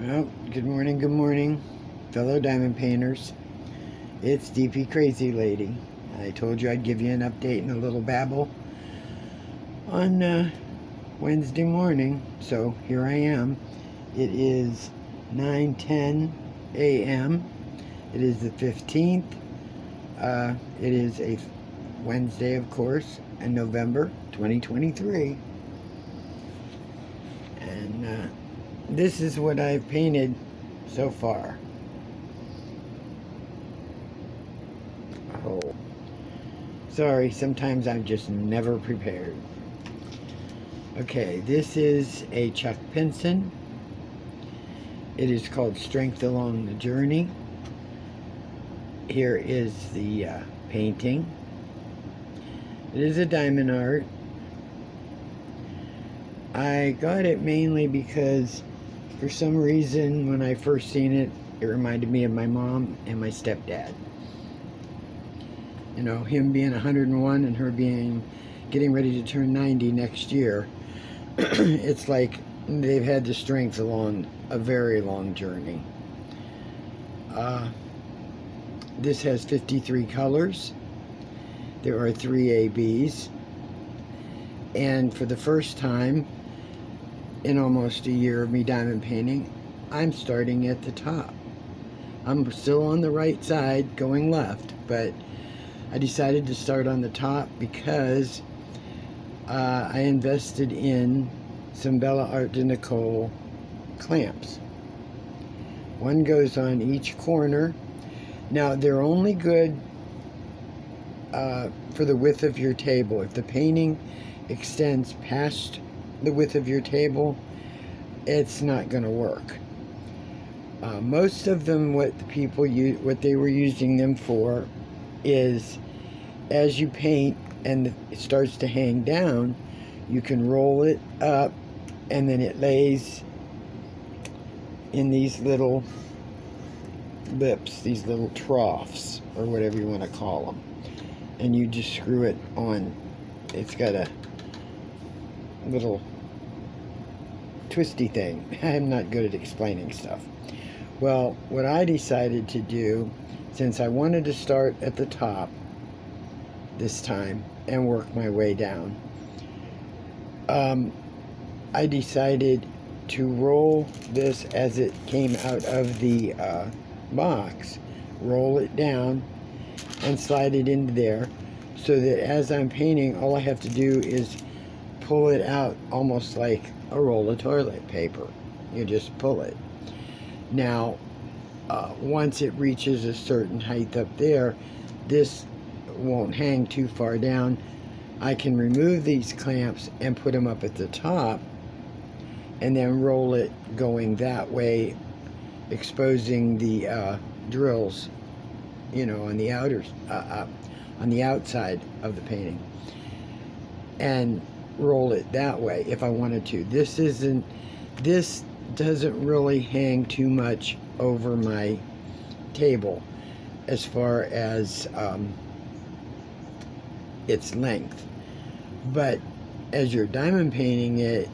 Well, good morning, fellow diamond painters. It's DP Crazy Lady. I told you I'd give you an update and a little babble on Wednesday morning, so here I am. It is 9:10 a.m. It is the 15th. It is a Wednesday, of course, in November 2023. And this is what I've painted so far. Oh, sorry, sometimes I'm just never prepared. Okay, this is a Chuck Pinson. It is called Strength Along the Journey. Here is the painting. It is a diamond art. I got it mainly because for some reason when I first seen it, it reminded me of my mom and my stepdad. You know, him being 101 and her getting ready to turn 90 next year. It's like they've had the strength along a very long journey. This has 53 colors. There are 3 ABs. And for the first time in almost a year of me diamond painting, I'm starting at the top. I'm still on the right side going left, but I decided to start on the top because I invested in some Bella Art de Nicole clamps. One goes on each corner. Now they're only good for the width of your table. If the painting extends past the width of your table, it's not going to work. Most of them, what they were using them for is as you paint and it starts to hang down, you can roll it up and then it lays in these little lips, these little troughs, or whatever you want to call them, and you just screw it on. It's got a little twisty thing. I'm not good at explaining stuff. Well, what I decided to do, since I wanted to start at the top this time and work my way down, I decided to roll this as it came out of the box, roll it down and slide it into there, so that as I'm painting, all I have to do is pull it out almost like a roll of toilet paper. You just pull it. Now, once it reaches a certain height up there, this won't hang too far down. I can remove these clamps and put them up at the top and then roll it going that way, exposing the drills, you know, on the on the outside of the painting, and roll it that way if I wanted to. This doesn't really hang too much over my table as far as its length, but as you're diamond painting it,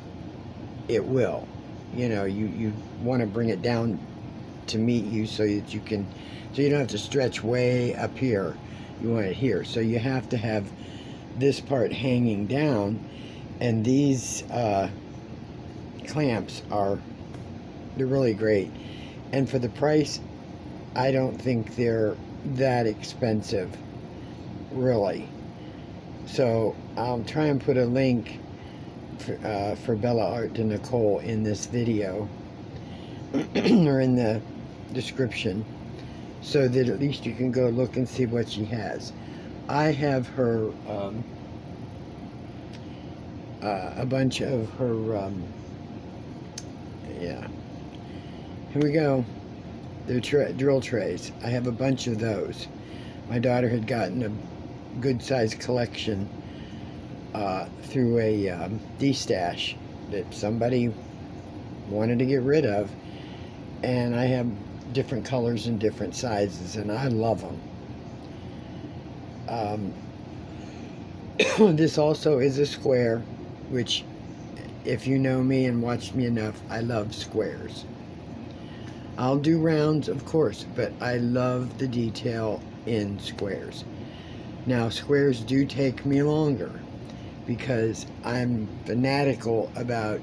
it will. You know, you want to bring it down to meet you so that you don't have to stretch way up here. You want it here, so you have to have this part hanging down, and these clamps they're really great, and for the price, I don't think they're that expensive, really. So I'll try and put a link for Bella Art de Nicole in this video or in the description, so that at least you can go look and see what she has. I have her a bunch of her yeah, here we go. They're drill trays. I have a bunch of those. My daughter had gotten a good sized collection through a D-stash that somebody wanted to get rid of, and I have different colors and different sizes, and I love them. This also is a square, which, if you know me and watched me enough, I love squares. I'll do rounds, of course, but I love the detail in squares. Now, squares do take me longer because I'm fanatical about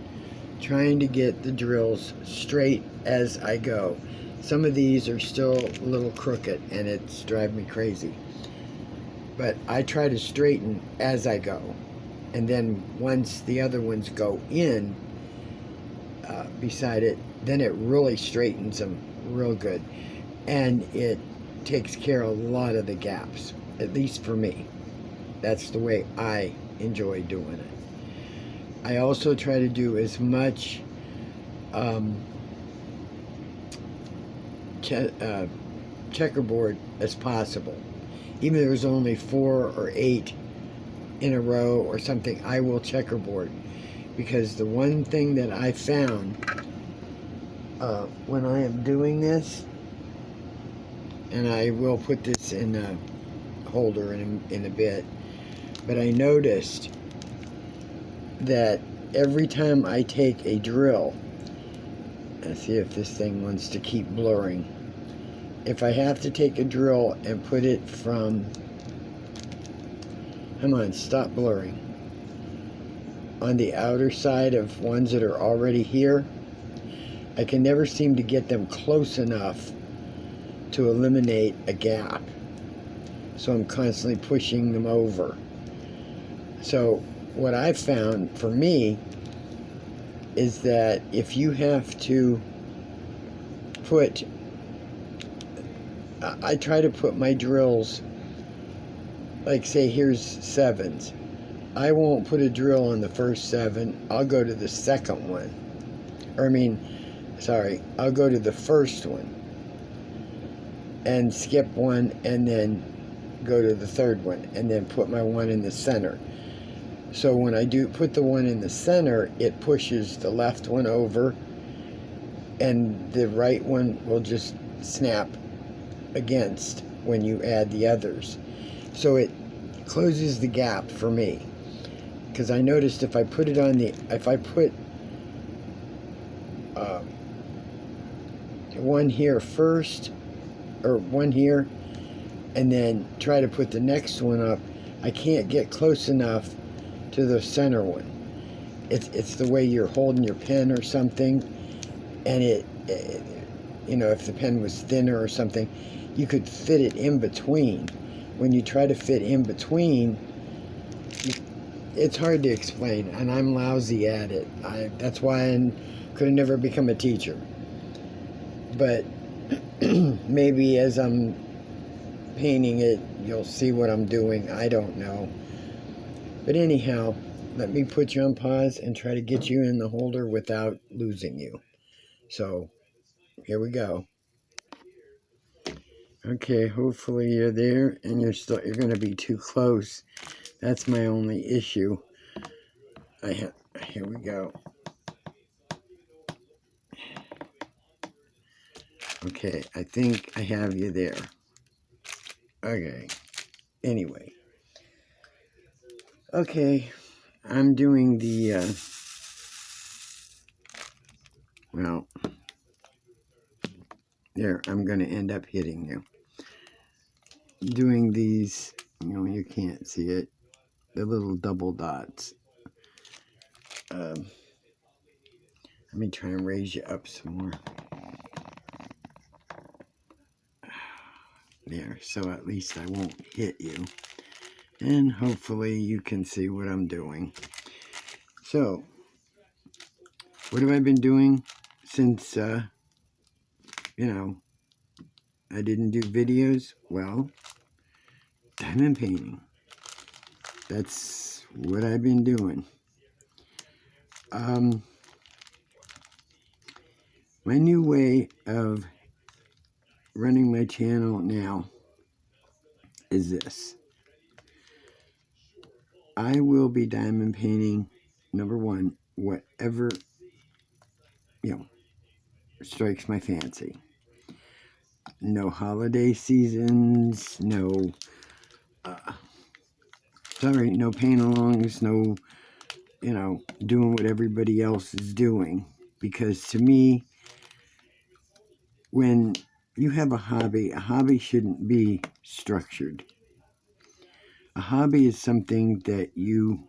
trying to get the drills straight as I go. Some of these are still a little crooked and it's driving me crazy. But I try to straighten as I go. And then once the other ones go in beside it, then it really straightens them real good. And it takes care of a lot of the gaps, at least for me. That's the way I enjoy doing it. I also try to do as much checkerboard as possible. Even if there's only 4 or 8 in a row or something, I will checkerboard. Because the one thing that I found when I am doing this, and I will put this in a holder in a bit, but I noticed that every time I take a drill, let's see if this thing wants to keep blurring. If I have to take a drill and put it from, come on, stop blurring, on the outer side of ones that are already here, I can never seem to get them close enough to eliminate a gap. So I'm constantly pushing them over. So what I've found for me is that if you have to put, I try to put my drills, like say here's 7s. I won't put a drill on the first 7. I'll go to the second one. I'll go to the first one and skip one and then go to the third one and then put my one in the center. So when I do put the one in the center, it pushes the left one over and the right one will just snap against when you add the others. So it closes the gap for me. Because I noticed if I put one here first, or one here, and then try to put the next one up, I can't get close enough to the center one. It's the way you're holding your pen or something, and if the pen was thinner or something, you could fit it in between. When you try to fit in between, it's hard to explain, and I'm lousy at it. That's why I could have never become a teacher. But maybe as I'm painting it, you'll see what I'm doing. I don't know. But anyhow, let me put you on pause and try to get you in the holder without losing you. So, here we go. Okay, hopefully you're there and you're going to be too close. That's my only issue. Here we go. Okay, I think I have you there. Okay, anyway. Okay, I'm doing the, there, I'm going to end up hitting you. Doing these, you can't see it, the little double dots. Let me try and raise you up some more. There, so at least I won't hit you. And hopefully you can see what I'm doing. So, what have I been doing since, I didn't do videos? Well, diamond painting. That's what I've been doing. My new way of running my channel now is this. I will be diamond painting, number one, whatever, strikes my fancy. No holiday seasons, no paint-alongs, no, doing what everybody else is doing. Because to me, when you have a hobby shouldn't be structured. A hobby is something that you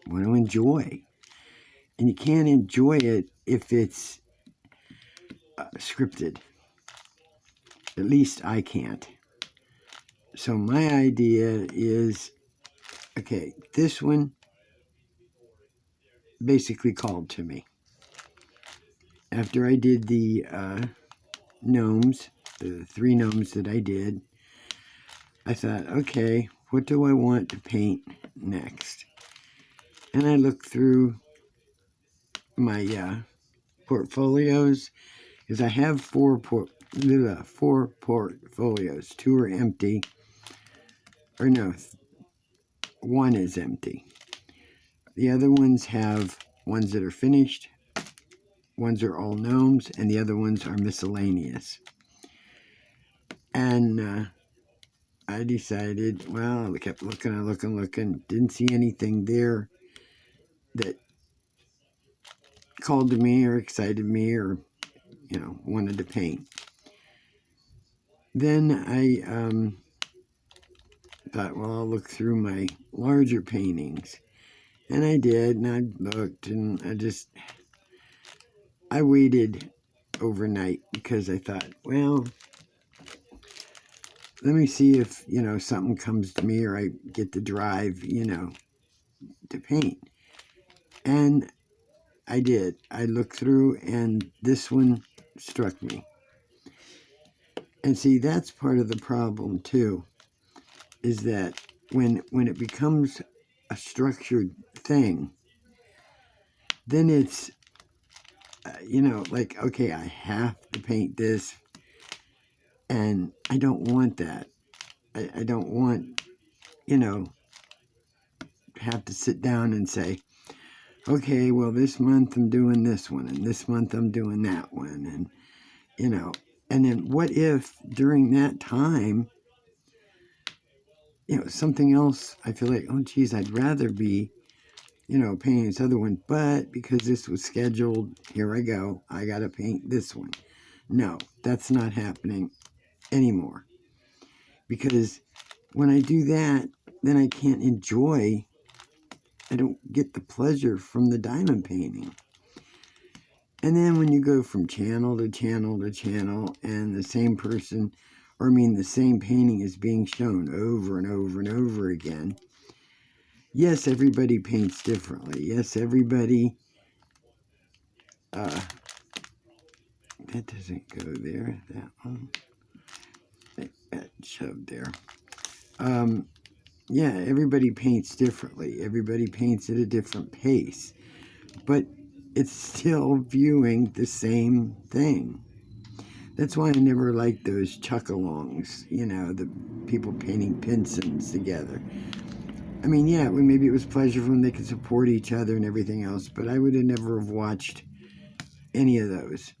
want to enjoy. And you can't enjoy it if it's scripted. At least I can't. So my idea is, okay, this one basically called to me. After I did the gnomes, the 3 gnomes that I did, I thought, okay, what do I want to paint next? And I looked through my portfolios, because I have 4 portfolios. 2 are empty, or no, 1 is empty. The other ones have ones that are finished, ones are all gnomes, and the other ones are miscellaneous. And I decided, well, I kept looking, didn't see anything there that called to me or excited me or, wanted to paint. Then I thought, well, I'll look through my larger paintings. And I did, and I looked, and I waited overnight because I thought, well, let me see if, something comes to me or I get the drive, to paint. And I did. I looked through, and this one struck me. And see, that's part of the problem, too, is that when it becomes a structured thing, then it's, like, okay, I have to paint this, and I don't want that. I don't want, have to sit down and say, okay, well, this month I'm doing this one, and this month I'm doing that one, and, and then what if during that time, something else, I feel like, oh, geez, I'd rather be, painting this other one, but because this was scheduled, here I go, I got to paint this one. No, that's not happening anymore. Because when I do that, then I can't enjoy, I don't get the pleasure from the diamond painting. And then when you go from channel to channel to channel, and the same person, the same painting is being shown over and over and over again, yes, everybody paints differently. Yes, everybody, that doesn't go there, that one, that shoved there. Yeah, everybody paints differently. Everybody paints at a different pace. But it's still viewing the same thing. That's why I never liked those chuck-alongs, the people painting Pinsons together. Yeah, maybe it was pleasure when they could support each other and everything else, but I would have never have watched any of those.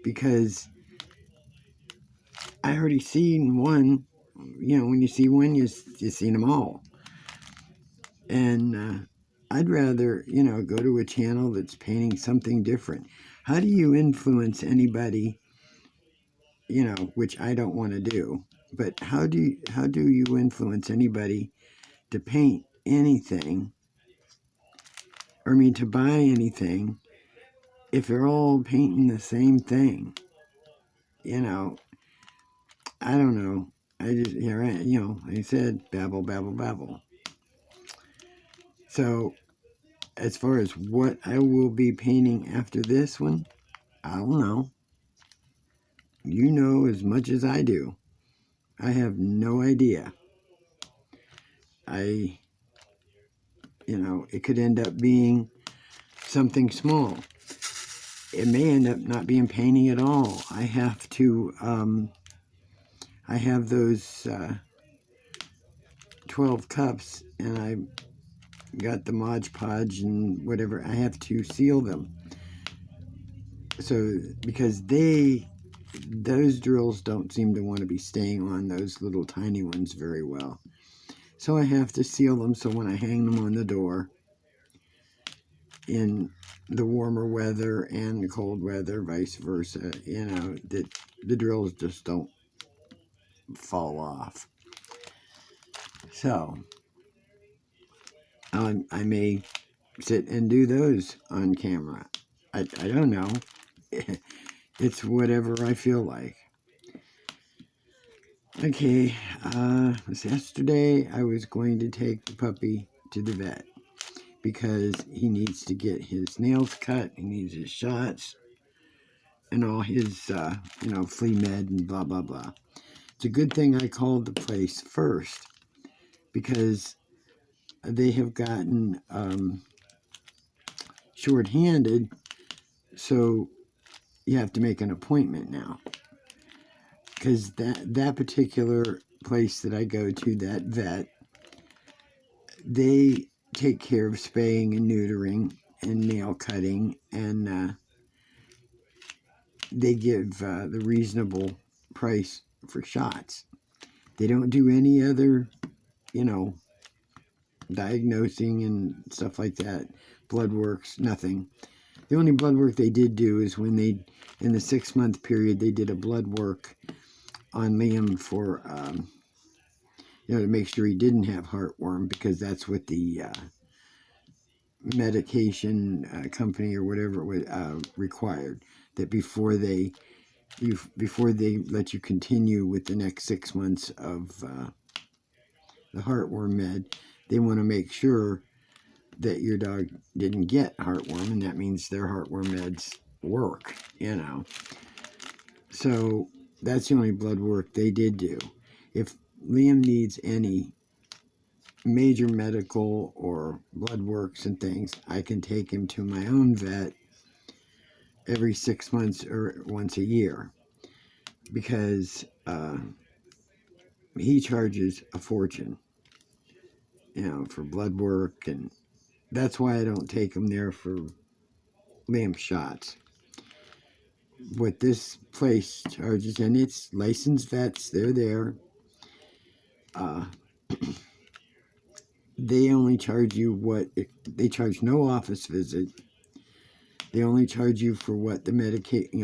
Because I already seen one, when you see one, you've seen them all. And I'd rather, go to a channel that's painting something different. How do you influence anybody, which I don't want to do, but how do you influence anybody to paint anything, or to buy anything, if they're all painting the same thing? I don't know. I just, like I said, babble, babble, babble. So, as far as what I will be painting after this one, I don't know. You know as much as I do. I have no idea. It could end up being something small. It may end up not being painting at all. I have to, I have those 12 cups, and I got the Mod Podge and whatever. I have to seal them. So, because those drills don't seem to want to be staying on those little tiny ones very well. So I have to seal them, so when I hang them on the door, in the warmer weather and the cold weather, vice versa, that the drills just don't fall off. So I may sit and do those on camera. I don't know. It's whatever I feel like. Okay, yesterday I was going to take the puppy to the vet because he needs to get his nails cut, he needs his shots, and all his, flea med and blah, blah, blah. It's a good thing I called the place first because they have gotten short-handed, so you have to make an appointment now. Because that particular place that I go to, that vet, they take care of spaying and neutering and nail cutting, and they give the reasonable price for shots. They don't do any other, diagnosing and stuff like that. Blood works, nothing. The only blood work they did do is when they, in the 6-month period, they did a blood work on Liam for, to make sure he didn't have heartworm, because that's what the medication company or whatever it was required. That before they let you continue with the next 6 months of the heartworm med, they want to make sure that your dog didn't get heartworm, and that means their heartworm meds work, So that's the only blood work they did do. If Liam needs any major medical or blood works and things, I can take him to my own vet every 6 months or once a year, because he charges a fortune, for blood work, and that's why I don't take him there for Liam shots. What this place charges, and it's licensed vets, they're there. They only charge you they charge no office visit. They only charge you for what the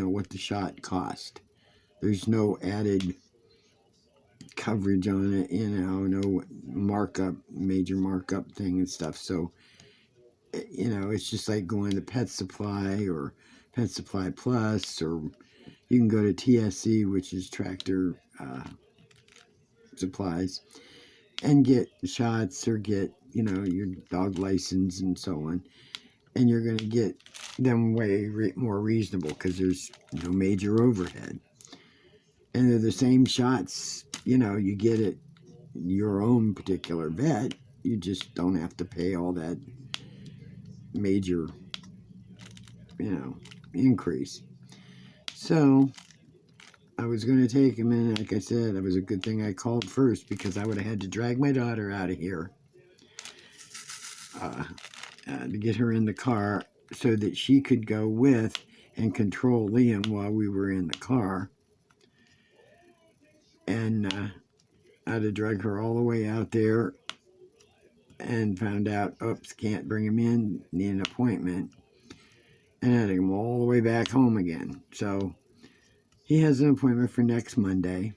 what the shot cost. There's no added coverage on it, no major markup thing and stuff. So, it's just like going to Pet Supply or Pet Supply Plus, or you can go to TSC, which is Tractor Supplies, and get shots or get, your dog license and so on. And you're going to get them way more reasonable because there's no major overhead. And they're the same shots, you get at your own particular vet. You just don't have to pay all that major, increase. So I was going to take him in. Like I said, it was a good thing I called first, because I would have had to drag my daughter out of here to get her in the car so that she could go with and control Liam while we were in the car. And I had to drag her all the way out there, and found out, oops, can't bring him in, need an appointment. And I had to come all the way back home again. So he has an appointment for next Monday.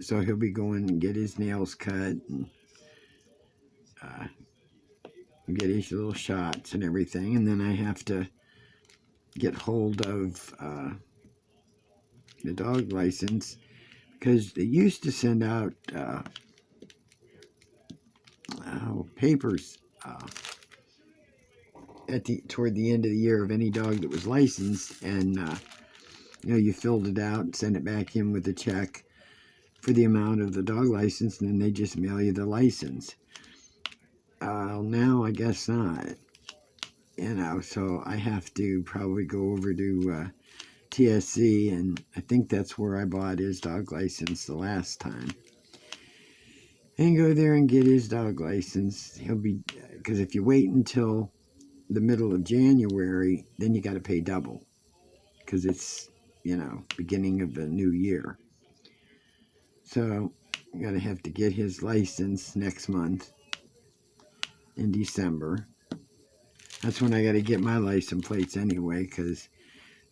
So he'll be going and get his nails cut and get his little shots and everything. And then I have to get hold of the dog license, because they used to send out papers toward the end of the year of any dog that was licensed, and you filled it out and sent it back in with a check for the amount of the dog license, and then they just mail you the license. Now I guess not, so I have to probably go over to TSC, and I think that's where I bought his dog license the last time, and go there and get his dog license. Because if you wait until the middle of January, then you got to pay double, because it's, beginning of the new year. So I'm going to have to get his license next month in December. That's when I got to get my license plates anyway, because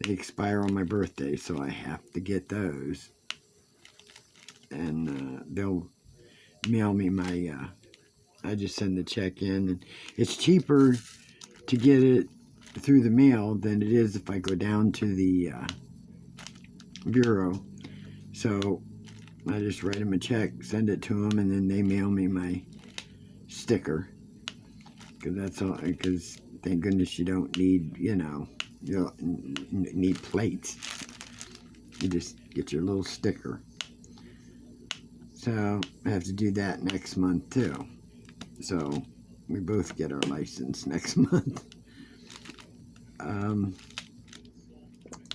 they expire on my birthday, so I have to get those. And they'll mail me my, I just send the check in. And it's cheaper to get it through the mail than it is if I go down to the bureau. So I just write them a check, send it to them, and then they mail me my sticker. Because that's all, because thank goodness you don't need, you don't need plates. You just get your little sticker. So I have to do that next month too. So we both get our license next month.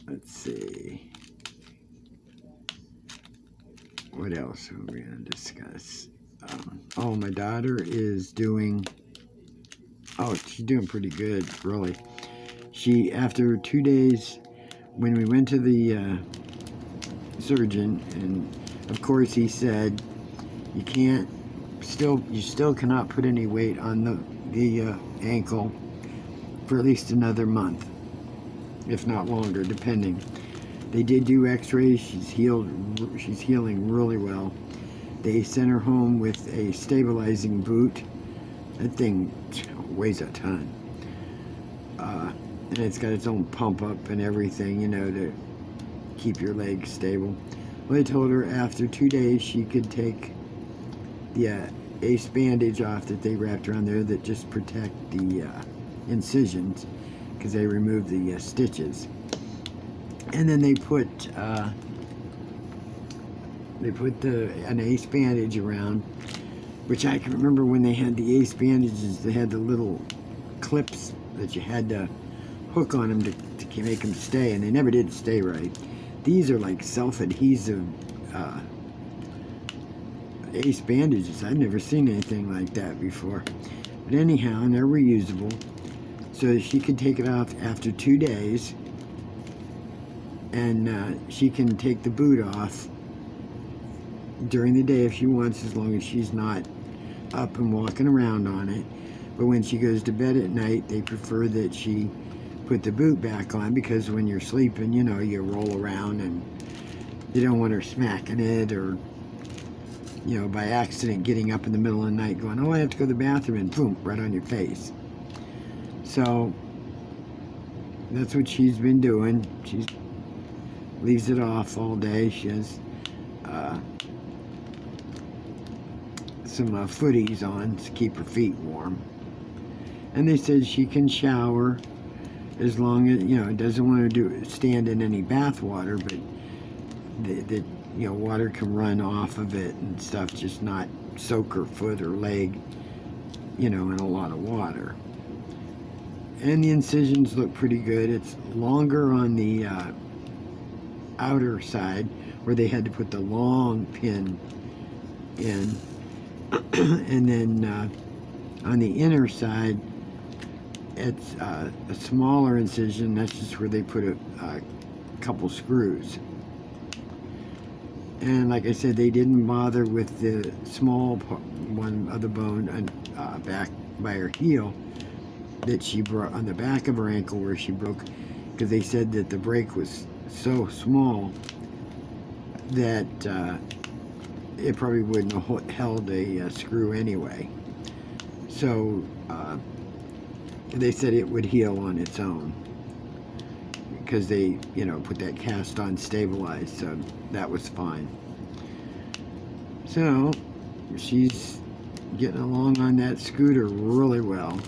Let's see. What else are we going to discuss? Oh, my daughter is doing... Oh, she's doing pretty good, really. She, after 2 days, when we went to the surgeon, and of course he said you still cannot put any weight on the ankle for at least another month, if not longer, depending. They did do x-rays. She's healing really well. They sent her home with a stabilizing boot. That thing weighs a ton. And it's got its own pump up and everything, to keep your legs stable. Well, they told her after 2 days she could take the ace bandage off that they wrapped around there that just protect the incisions, because they removed the stitches. And then they put an ace bandage around, which I can remember when they had the ace bandages, they had the little clips that you had to hook on them to make them stay, and they never did stay right. These are like self-adhesive ace bandages. I've never seen anything like that before. But anyhow, and they're reusable. So she could take it off after 2 days, and she can take the boot off during the day if she wants, as long as she's not up and walking around on it. But when she goes to bed at night, they prefer that she put the boot back on, because when you're sleeping, you roll around and you don't want her smacking it, or by accident getting up in the middle of the night going, oh, I have to go to the bathroom, and boom, right on your face. So that's what she's been doing. She leaves it off all day. She has some footies on to keep her feet warm. And they said she can shower as long as, it doesn't want to stand in any bath water, but that water can run off of it and stuff, just not soak her foot or leg, in a lot of water. And the incisions look pretty good. It's longer on the outer side, where they had to put the long pin in. And then on the inner side, it's a smaller incision. That's just where they put a couple screws. And like I said, they didn't bother with the small one of the bone back by her heel that she broke, on the back of her ankle where she broke, because they said that the break was so small that it probably wouldn't have held a screw anyway. So they said it would heal on its own, because they, put that cast on stabilized, so that was fine. So she's getting along on that scooter really well.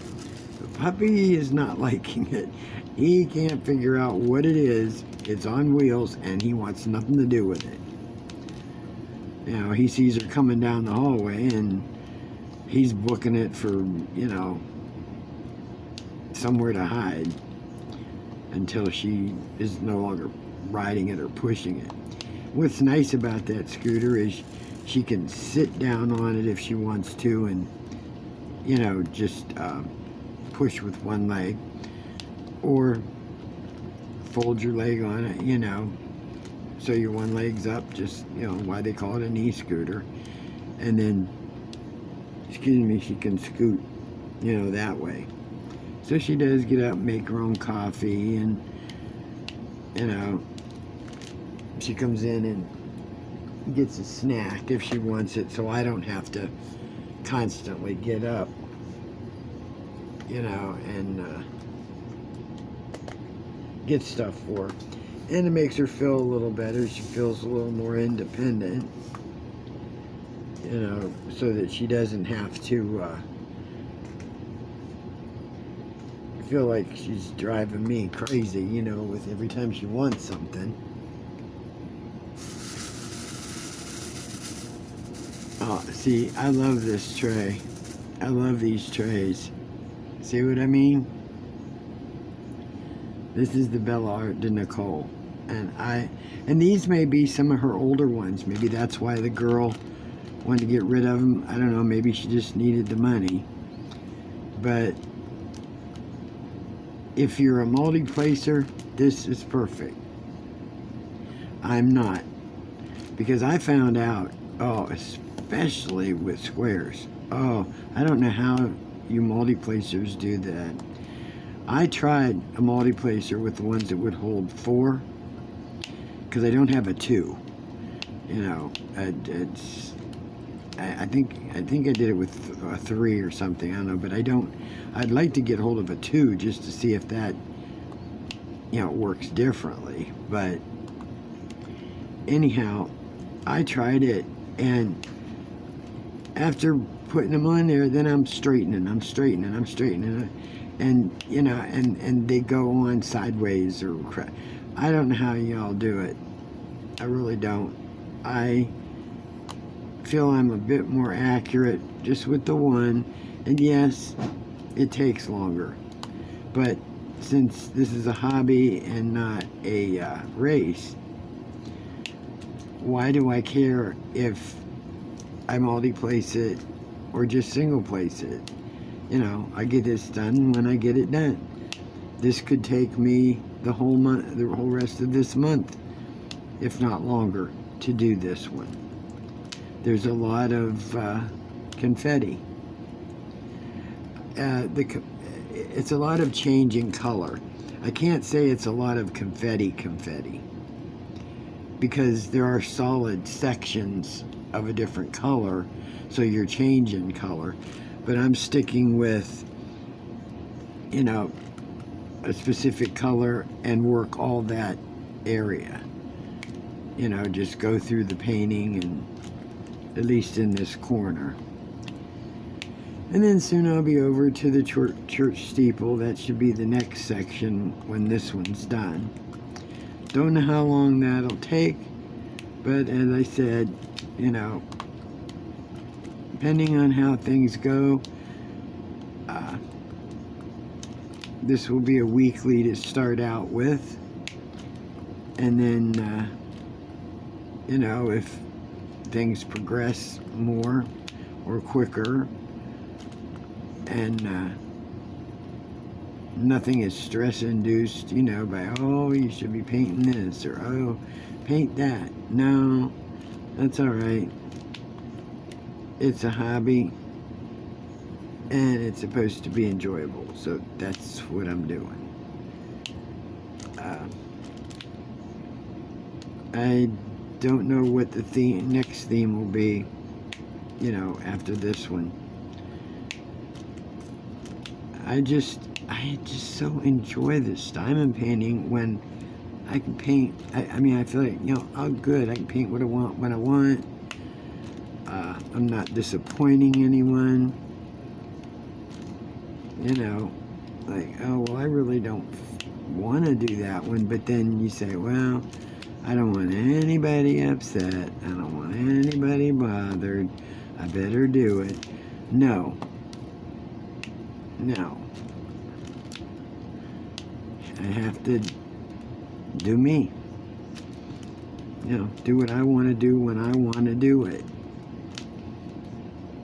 The puppy is not liking it. He can't figure out what it is. It's on wheels, and he wants nothing to do with it. He sees her coming down the hallway, and he's booking it for, somewhere to hide until she is no longer riding it or pushing it. What's nice about that scooter is she can sit down on it if she wants to, and just push with one leg, or fold your leg on it, so your one leg's up, just why they call it a knee scooter. And then, she can scoot that way. So she does get up and make her own coffee, and, you know, she comes in and gets a snack if she wants it, so I don't have to constantly get up, you know, and get stuff for her. And it makes her feel a little better. She feels a little more independent, you know, so that she doesn't have to feel like she's driving me crazy, you know, with every time she wants something. Oh, see, I love this tray. I love these trays. See what I mean? This is the Bella Art de Nicole. And these may be some of her older ones. Maybe that's why the girl wanted to get rid of them. I don't know, maybe she just needed the money. But if you're a multi-placer, this is perfect. I'm not. Because I found out, especially with squares. I don't know how you multi-placers do that. I tried a multi-placer with the ones that would hold 4, because I don't have a 2. You know, I think I did it with a 3 or something. I don't know, but I don't. I'd like to get hold of a 2 just to see if that, you know, works differently. But anyhow, I tried it, and after putting them on there, then I'm straightening, and you know, and they go on sideways or crap. I don't know how y'all do it. I really don't. I feel I'm a bit more accurate just with the one, and yes, it takes longer. But since this is a hobby and not a race, why do I care if I multi-place it or just single place it? You know, I get this done when I get it done. This could take me the whole month, the whole rest of this month, if not longer, to do this one. There's a lot of confetti. It's a lot of change in color. I can't say it's a lot of confetti, because there are solid sections of a different color, so you're changing color. But I'm sticking with, you know, a specific color and work all that area. You know, just go through the painting, and at least in this corner. And then soon I'll be over to the church steeple. That should be the next section when this one's done. Don't know how long that'll take, but as I said, you know, depending on how things go, this will be a weekly to start out with, and then you know, if things progress more or quicker, and nothing is stress induced, you know, by, oh, you should be painting this, or oh, paint that. No, that's all right. It's a hobby, and it's supposed to be enjoyable, so that's what I'm doing. I don't know what the next theme will be, you know, after this one. I just so enjoy this diamond painting when I can paint. I mean, I feel like, you know, oh good, I can paint what I want when I want. I'm not disappointing anyone. You know, like, oh, well, I really don't want to do that one. But then you say, well, I don't want anybody upset. I don't want anybody bothered. I better do it. No. I have to do me. You know, do what I want to do when I want to do it.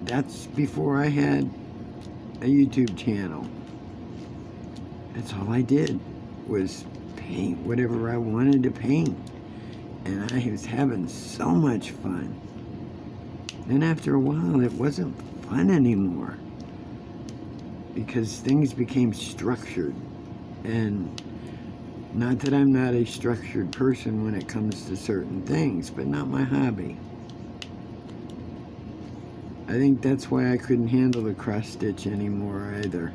That's before I had a YouTube channel. That's all I did, was paint whatever I wanted to paint. And I was having so much fun. Then after a while, it wasn't fun anymore. because things became structured. And not that I'm not a structured person when it comes to certain things, but not my hobby. I think that's why I couldn't handle the cross stitch anymore either.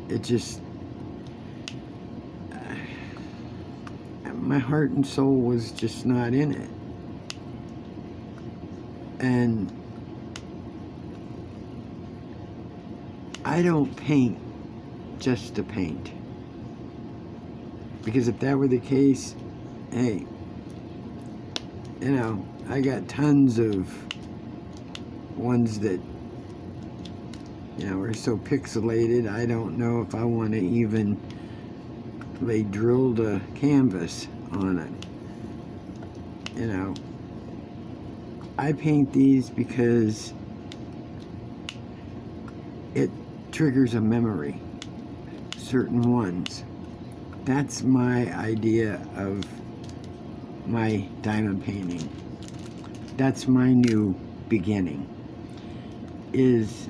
It just, my heart and soul was just not in it. And I don't paint just to paint. Because if that were the case, hey, you know, I got tons of ones that, you know, are so pixelated, I don't know if I want to even lay drilled a canvas on it. You know, I paint these because it triggers a memory, certain ones. That's my idea of my diamond painting. That's my new beginning. Is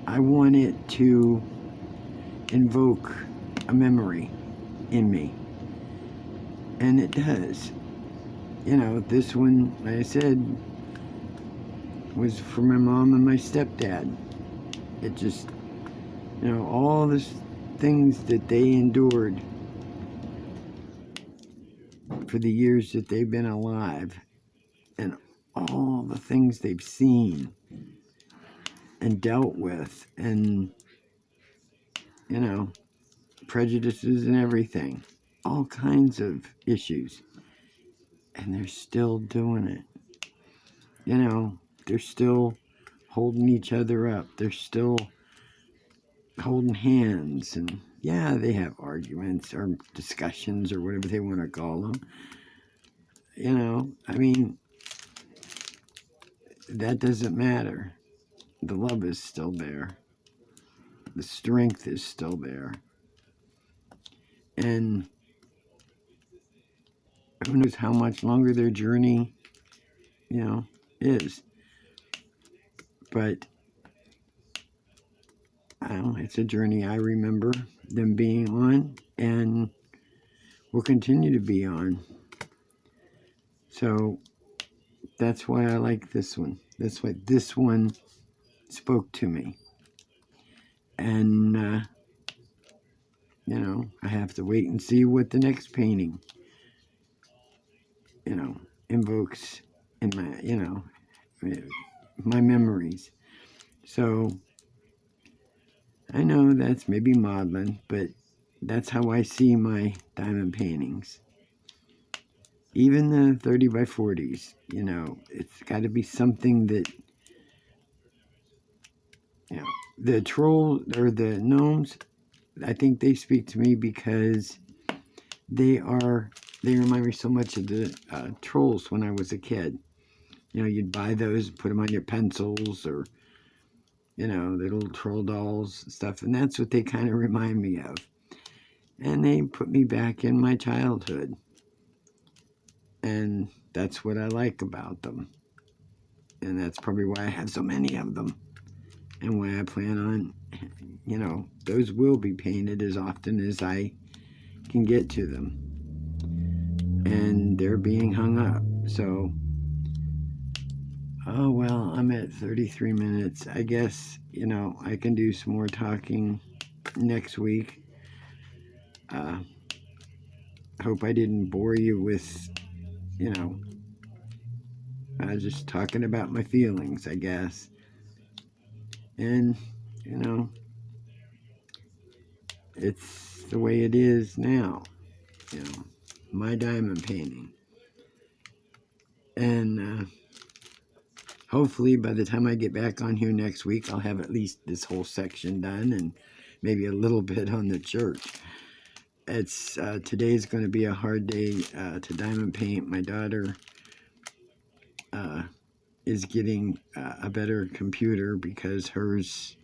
I want it to invoke a memory in me. And it does. You know, this one, like I said, was for my mom and my stepdad. It just, you know, all the things that they endured for the years that they've been alive, and all the things they've seen and dealt with, and, you know, prejudices and everything, all kinds of issues, and they're still doing it. You know, they're still holding each other up. They're still holding hands, and yeah, they have arguments or discussions or whatever they want to call them. You know, I mean, that doesn't matter. The love is still there. The strength is still there. And who knows how much longer their journey, you know, is. But I don't know, it's a journey I remember them being on and will continue to be on. So that's why I like this one. That's why this one spoke to me. And, you know, I have to wait and see what the next painting, you know, invokes in my, you know, my memories. So I know that's maybe maudlin, but that's how I see my diamond paintings. Even the 30 by 40s, you know, it's got to be something that, you know, the troll or the gnomes, I think they speak to me because they remind me so much of the trolls when I was a kid. You know, you'd buy those, put them on your pencils, or, you know, the little troll dolls and stuff, and that's what they kind of remind me of. And they put me back in my childhood. And that's what I like about them. And that's probably why I have so many of them. And why I plan on, you know, those will be painted as often as I can get to them. And they're being hung up. So, oh well, I'm at 33 minutes. I guess, you know, I can do some more talking next week. Hope I didn't bore you with, you know, just talking about my feelings, I guess. And, you know, it's the way it is now, you know, my diamond painting. And hopefully by the time I get back on here next week, I'll have at least this whole section done and maybe a little bit on the church. It's today's going to be a hard day to diamond paint. My daughter is getting a better computer because hers,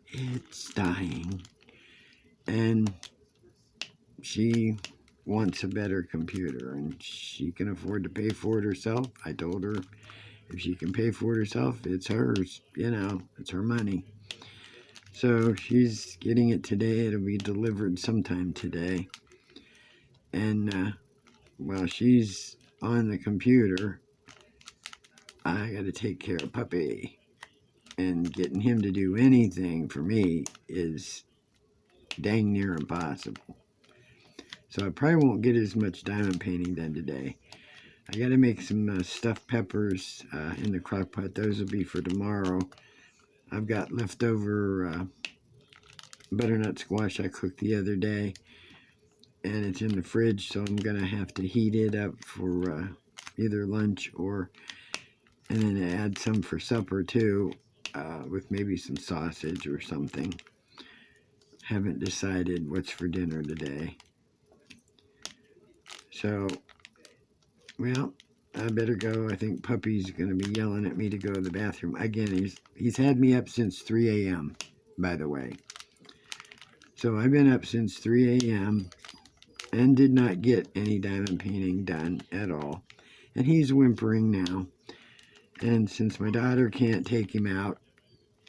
it's dying, and she wants a better computer, and she can afford to pay for it herself. I told her if she can pay for it herself, it's hers, you know, it's her money. So she's getting it today. It'll be delivered sometime today. And while she's on the computer, I got to take care of Puppy. And getting him to do anything for me is dang near impossible. So I probably won't get as much diamond painting done today. I got to make some stuffed peppers in the crock pot. Those will be for tomorrow. I've got leftover butternut squash I cooked the other day, and it's in the fridge, so I'm going to have to heat it up for either lunch and then add some for supper too, with maybe some sausage or something. Haven't decided what's for dinner today. So, well, I better go. I think Puppy's going to be yelling at me to go to the bathroom. Again, he's had me up since 3 a.m., by the way. So I've been up since 3 a.m. and did not get any diamond painting done at all. And he's whimpering now. And since my daughter can't take him out,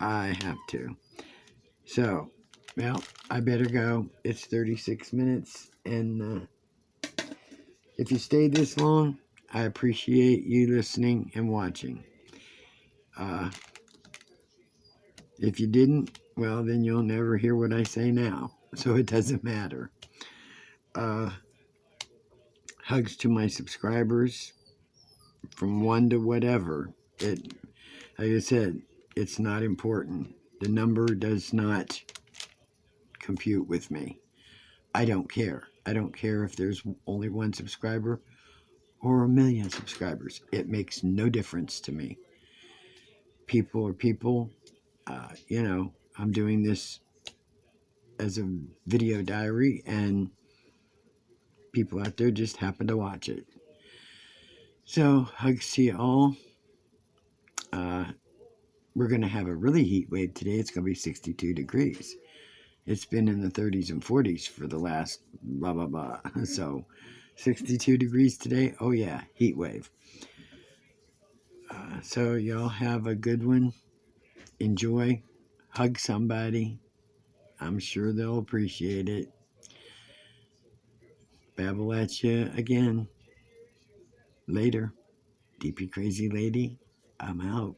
I have to. So, well, I better go. It's 36 minutes. And if you stayed this long, I appreciate you listening and watching. If you didn't, well, then you'll never hear what I say now. So it doesn't matter. Hugs to my subscribers from 1 to whatever. Like I said, it's not important. The number does not compute with me. I don't care. I don't care if there's only 1 subscriber or 1,000,000 subscribers. It makes no difference to me. People are people. I'm doing this as a video diary, and people out there just happen to watch it. So, hugs to you all. We're going to have a really heat wave today. It's going to be 62 degrees. It's been in the 30s and 40s for the last blah, blah, blah. So, 62 degrees today. Oh, yeah, heat wave. So, y'all have a good one. Enjoy. Hug somebody. I'm sure they'll appreciate it. Babble at you again. Later. DP Crazy Lady, I'm out.